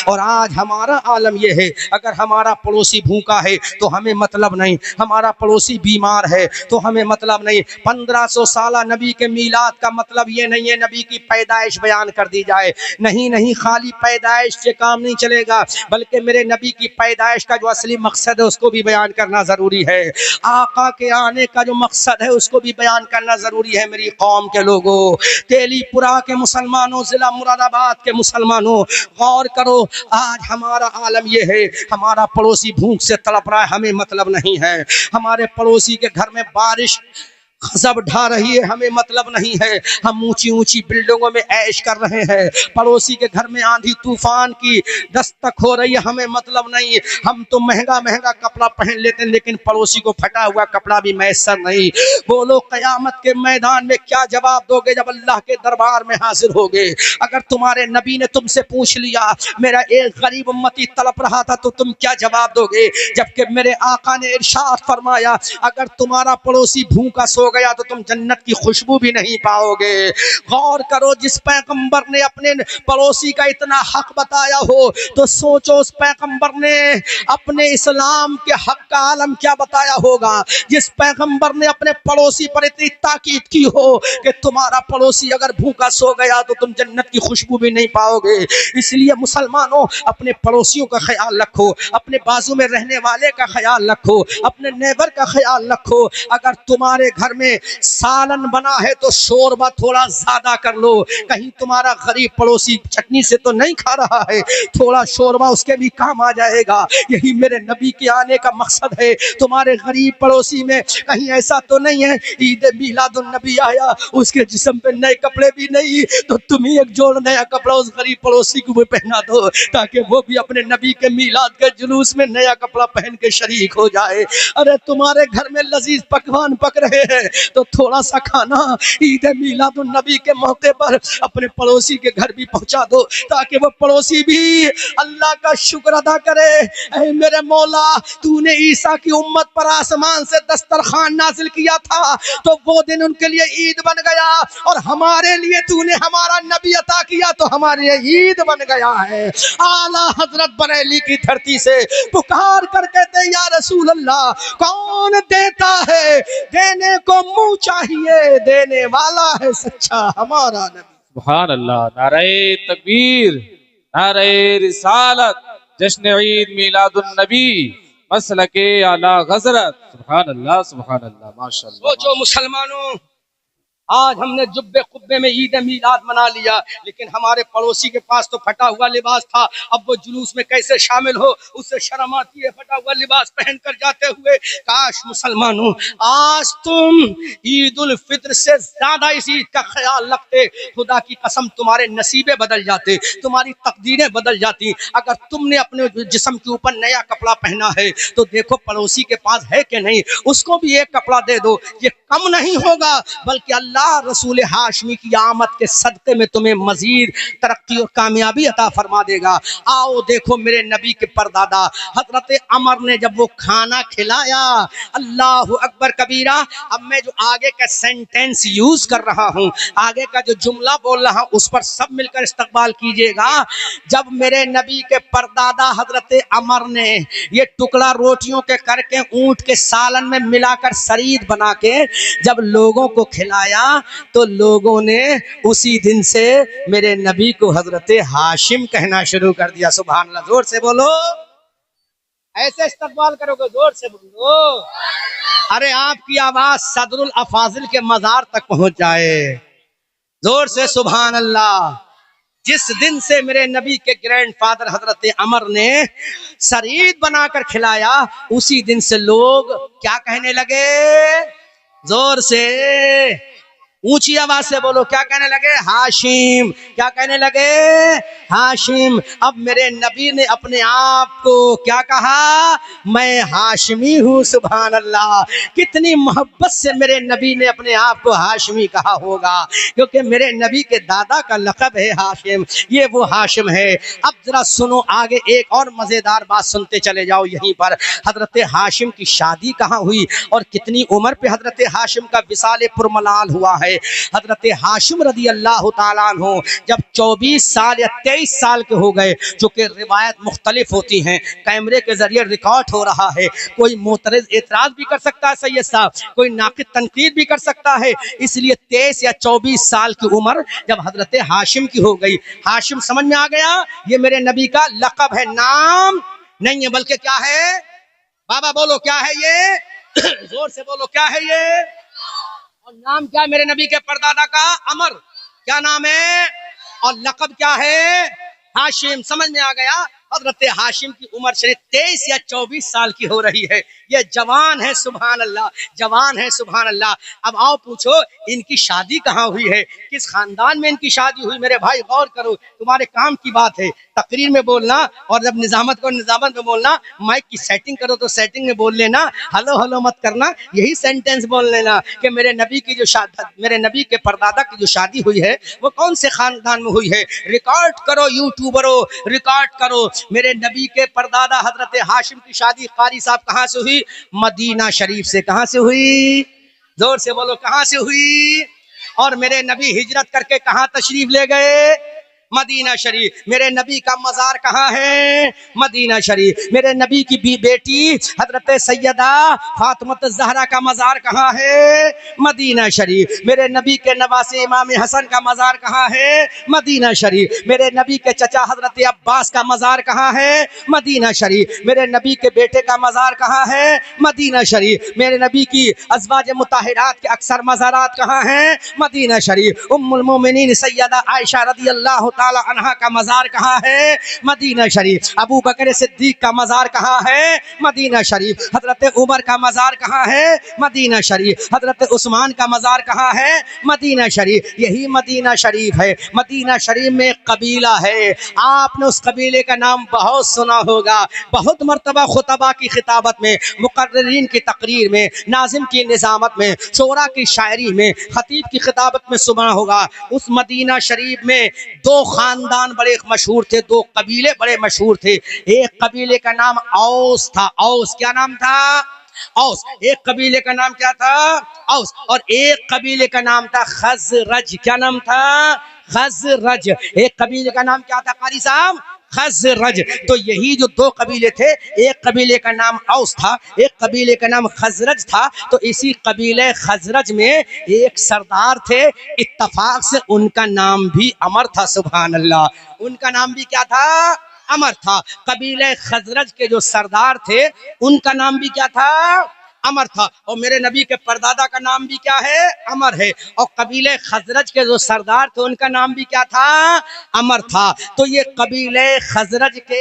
اور آج ہمارا عالم یہ ہے، اگر ہمارا پڑوسی بھوکا ہے تو ہمیں مطلب نہیں، ہمارا پڑوسی بیمار ہے تو ہمیں مطلب نہیں۔ 1500 سالہ نبی کے میلاد کا مطلب یہ نہیں ہے نبی کی پیدائش بیان کر دی جائے، نہیں، خالی پیدائش سے کام نہیں چلے گا، بلکہ میرے نبی کی پیدائش کا جو اصلی مقصد ہے اس کو بھی بیان کرنا ضروری ہے، آقا کے آنے کا جو مقصد ہے اس کو بھی بیان کرنا ضروری ہے۔ میری قوم کے لوگوں، تیلی پورا کے مسلمانوں، ضلع مراد آباد کے مسلمانوں، غور کرو، آج ہمارا عالم یہ ہے، ہمارا پڑوسی بھوک سے تڑپ رہا ہے، ہمیں مطلب نہیں ہے، ہمارے پڑوسی کے گھر میں بارش خزب ڈھا رہی ہے، ہمیں مطلب نہیں ہے، ہم اونچی اونچی بلڈنگوں میں عیش کر رہے ہیں، پڑوسی کے گھر میں آندھی طوفان کی دستک ہو رہی ہے، ہمیں مطلب نہیں، ہم تو مہنگا کپڑا پہن لیتے ہیں لیکن پڑوسی کو پھٹا ہوا کپڑا بھی میسر نہیں۔ بولو قیامت کے میدان میں کیا جواب دو گے جب اللہ کے دربار میں حاضر ہوگے؟ اگر تمہارے نبی نے تم سے پوچھ لیا میرا ایک غریب امتی تڑپ رہا تھا تو تم کیا جواب دو گے؟ جبکہ میرے آقا نے ارشاد فرمایا اگر تمہارا پڑوسی بھوکا سو گیا تو تم جنت کی خوشبو بھی نہیں پاؤ گے۔ غور کرو، جس پیغمبر نے اپنے پڑوسی کا اتنا حق بتایا ہو تو سوچو اس پیغمبر نے اپنے اسلام کے حق کا عالم کیا بتایا ہوگا۔ جس پیغمبر نے اپنے پڑوسی پر اتنی تاکید کی ہو کہ تمہارا پڑوسی اگر بھوکا سو گیا تو تم جنت کی خوشبو بھی نہیں پاؤ گے۔ اس لیے مسلمانوں اپنے پڑوسیوں کا خیال رکھو، اپنے بازو میں رہنے والے کا خیال رکھو، اپنے نیبر کا خیال رکھو۔ اگر تمہارے گھر میں سالن بنا ہے تو شوربہ تھوڑا زیادہ کر لو، کہیں تمہارا غریب پڑوسی چٹنی سے تو نہیں کھا رہا ہے، تھوڑا شوربہ اس کے بھی کام آ جائے گا۔ یہی میرے نبی کے آنے کا مقصد ہے۔ تمہارے غریب پڑوسی میں کہیں ایسا تو نہیں ہے عید میلاد النبی آیا اس کے جسم پہ نئے کپڑے بھی نہیں تو تم ہی ایک جوڑ نیا کپڑا اس غریب پڑوسی کو بھی پہنا دو تاکہ وہ بھی اپنے نبی کے میلاد کے جلوس میں نیا کپڑا پہن کے شریک ہو جائے۔ ارے تمہارے گھر میں لذیذ پکوان پک رہے ہیں تو تھوڑا سا کھانا عید میلاد النبی کے موقع پر اپنے پڑوسی کے گھر بھی پہنچا دو تاکہ وہ پڑوسی بھی اللہ کا شکر ادا کرے۔ اے میرے مولا، تو نے عیسیٰ کی امت پر آسمان سے دسترخوان نازل کیا تھا تو وہ دن ان کے لیے عید بن گیا، اور ہمارے لیے تو نے ہمارا نبی عطا کیا تو ہمارے لیے عید بن گیا ہے۔ اعلیٰ حضرت بریلی کی دھرتی سے پکار کر کہتے یا رسول اللہ کون دیتا ہے؟ دینے کو منہ چاہیے، دینے والا ہے سچا ہمارا نبی۔ سبحان اللہ، نعرہ تکبیر، نعرہ رسالت، جشن عید میلاد النبی، مسلک اعلی حضرت۔ سبحان اللہ، سبحان اللہ، ماشاءاللہ۔ سوچو مسلمانوں، آج ہم نے جبے قبے میں عید میلاد منا لیا لیکن ہمارے پڑوسی کے پاس تو پھٹا ہوا لباس تھا، اب وہ جلوس میں کیسے شامل ہو؟ اس سے شرم آتی ہے پھٹا ہوا لباس پہن کر جاتے ہوئے۔ کاش مسلمانوں آج تم عید الفطر سے زیادہ اس عید کا خیال رکھتے، خدا کی قسم تمہارے نصیبیں بدل جاتے، تمہاری تقدیریں بدل جاتی۔ اگر تم نے اپنے جسم کے اوپر نیا کپڑا پہنا ہے تو دیکھو پڑوسی کے پاس ہے کہ نہیں، اس کو بھی ایک کپڑا دے دو۔ یہ کم نہیں ہوگا بلکہ اللہ رسول ہاشمی کی آمد کے صدقے میں تمہیں مزید ترقی اور کامیابی عطا فرما دے گا۔ آؤ دیکھو میرے نبی کے پردادا حضرت عمر نے جب وہ کھانا کھلایا، اللہ اکبر کبیرہ، اب میں جو آگے کا سینٹینس یوز کر رہا ہوں، آگے کا جو جملہ بول رہا ہوں اس پر سب مل کر استقبال کیجئے گا۔ جب میرے نبی کے پردادا حضرت عمر نے یہ ٹکڑا روٹیوں کے کر کے اونٹ کے سالن میں ملا کر سرید بنا کے جب لوگوں کو کھلایا تو لوگوں نے اسی دن سے میرے نبی کو حضرت ہاشم کہنا شروع کر دیا۔ سبحان اللہ، زور سے بولو، ایسے استقبال کرو گے، زور سے بولو، ارے آپ کی آواز صدر الافاضل کے مزار تک پہنچ جائے، زور سے سبحان اللہ۔ جس دن سے میرے نبی کے گرینڈ فادر حضرت عمر نے سرید بنا کر کھلایا اسی دن سے لوگ کیا کہنے لگے؟ زور سے اونچی آواز سے بولو، کیا کہنے لگے؟ ہاشم۔ کیا کہنے لگے؟ ہاشم۔ اب میرے نبی نے اپنے آپ کو کیا کہا؟ میں ہاشمی ہوں۔ سبحان اللہ، کتنی محبت سے میرے نبی نے اپنے آپ کو ہاشمی کہا ہوگا، کیونکہ میرے نبی کے دادا کا لقب ہے ہاشم، یہ وہ ہاشم ہے۔ اب ذرا سنو آگے ایک اور مزیدار بات سنتے چلے جاؤ یہیں پر۔ حضرت ہاشم کی شادی کہاں ہوئی اور کتنی عمر پہ حضرت ہاشم کا وصال پرملال ہوا ہے؟ ہے۔ حضرت ہاشم رضی اللہ تعالیٰ عنہ جب 24 سال یا 23 سال کے ہو گئے، چونکہ روایت مختلف ہوتی ہیں، کیمرے کے ذریعے ریکارڈ ہو رہا ہے، کوئی معترض اعتراض بھی کر سکتا ہے سید صاحب، کوئی ناقد تنقید بھی کر سکتا ہے، اس لیے 23 یا 24 سال کی عمر جب حضرت ہاشم کی ہو گئی، ہاشم سمجھ میں آ گیا یہ میرے نبی کا لقب ہے، نام نہیں ہے بلکہ کیا ہے؟ بابا بولو کیا ہے یہ؟ زور سے بولو کیا ہے یہ؟ اور نام کیا ہے میرے نبی کے پردادا کا؟ عمر۔ کیا نام ہے؟ اور لقب کیا ہے؟ ہاشم۔ سمجھ میں آ گیا؟ حضرت ہاشم کی عمر شریف 23 یا 24 سال کی ہو رہی ہے، یہ جوان ہے، سبحان اللہ، جوان ہے، سبحان اللہ۔ اب آؤ پوچھو ان کی شادی کہاں ہوئی ہے، کس خاندان میں ان کی شادی ہوئی؟ میرے بھائی غور کرو، تمہارے کام کی بات ہے تقریر میں بولنا، اور جب نظامت کو نظامت میں بولنا، مائک کی سیٹنگ کرو تو سیٹنگ میں بول لینا، ہلو ہلو مت کرنا، یہی سینٹنس بول لینا کہ میرے نبی کی جو میرے نبی کے پردادا کی جو شادی ہوئی ہے وہ کون سے خاندان میں ہوئی ہے، ریکارڈ کرو یوٹیوبرو، ریکارڈ کرو۔ میرے نبی کے پردادا حضرت ہاشم کی شادی قاری صاحب کہاں سے ہوئی؟ مدینہ شریف سے۔ کہاں سے ہوئی؟ زور سے بولو کہاں سے ہوئی؟ اور میرے نبی ہجرت کر کے کہاں تشریف لے گئے؟ مدینہ شریف۔ میرے نبی کا مزار کہاں ہے؟ مدینہ شریف۔ میرے نبی کی بیٹی حضرت سیدہ فاطمہ الزہرا کا مزار کہاں ہے؟ مدینہ شریف۔ میرے نبی کے نواسے امام حسن کا مزار کہاں ہے؟ مدینہ شریف۔ میرے نبی کے چچا حضرت عباس کا مزار کہاں ہے؟ مدینہ شریف۔ میرے نبی کے بیٹے کا مزار کہاں ہے؟ مدینہ شریف۔ میرے نبی کی ازواج مطہرات کے اکثر مزارات کہاں ہیں؟ مدینہ شریف۔ ام المومنین سیدہ عائشہ رضی اللہ تعالی عنہا کا مزار کہاں ہے؟ مدینہ شریف۔ ابو بکر صدیق کا مزار کہاں ہے؟ مدینہ شریف۔ حضرت عمر کا مزار کہاں ہے؟ مدینہ شریف۔ حضرت عثمان کا مزار کہاں ہے؟ مدینہ شریف۔ یہی مدینہ شریف ہے۔ مدینہ شریف میں ایک قبیلہ ہے، آپ نے اس قبیلے کا نام بہت سنا ہوگا، بہت مرتبہ خطبہ کی خطابت میں، مقررین کی تقریر میں، ناظم کی نظامت میں، شعراء کی شاعری میں، خطیب کی خطابت میں سنا ہوگا۔ اس مدینہ شریف میں دو خاندان بڑے مشہور تھے، دو قبیلے بڑے مشہور تھے۔ ایک قبیلے کا نام اوس تھا، اوس۔ کیا نام تھا؟ اوس۔ ایک قبیلے کا نام کیا تھا؟ اوس۔ اور ایک قبیلے کا نام تھا خزرج۔ کیا نام تھا؟ خزرج۔ ایک قبیلے کا نام کیا تھا قاری صاحب؟ خزرج۔ تو یہی جو دو قبیلے تھے، ایک قبیلے کا نام اوس تھا، ایک قبیلے کا نام خزرج تھا، تو اسی قبیلے خزرج میں ایک سردار تھے، اتفاق سے ان کا نام بھی عمر تھا، سبحان اللہ۔ ان کا نام بھی کیا تھا؟ عمر تھا۔ قبیلے خزرج کے جو سردار تھے ان کا نام بھی کیا تھا؟ عمر تھا۔ اور میرے نبی کے پردادا کا نام بھی کیا ہے؟ عمر ہے۔ اور قبیلے خزرج کے جو سردار تھے ان کا نام بھی کیا تھا؟ عمر تھا۔ تو یہ قبیلے خزرج کے